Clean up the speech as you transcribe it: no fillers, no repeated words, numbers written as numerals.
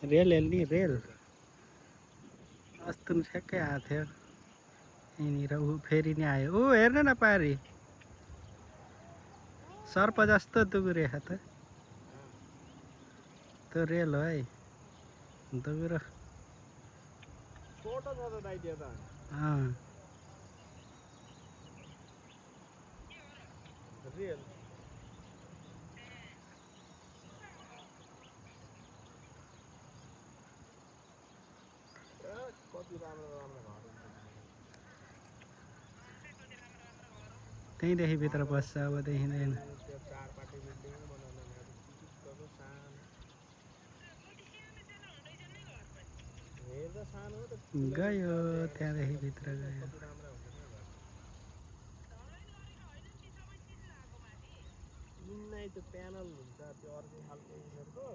rail हेल्ने rail अस्ति नि ठ्याक्कै आएको थियो यहीँनिर ऊ फेरि नि आयो ऊ हेर्न न पारी सर्प जस्तो दुगुरेछ त त्यो रेल हो है दुगुरो छोटो छ त दाइ त्यो त रेल कति राम्रो राम्रो घरहरू त्यहीँदेखि भित्र बस्छ अब देखिँदैन त्यो चारपाटे बिल्डिङ बनाउन चिटिक्कको सानो हेर्दा सानो हो त गयो त्यहाँदेखि भित्र गयो कति राम्रो हुन्छ नि घर यिनै त्यो प्यानल हुन्छ त्यो अर्कै खालको यिनीहरूको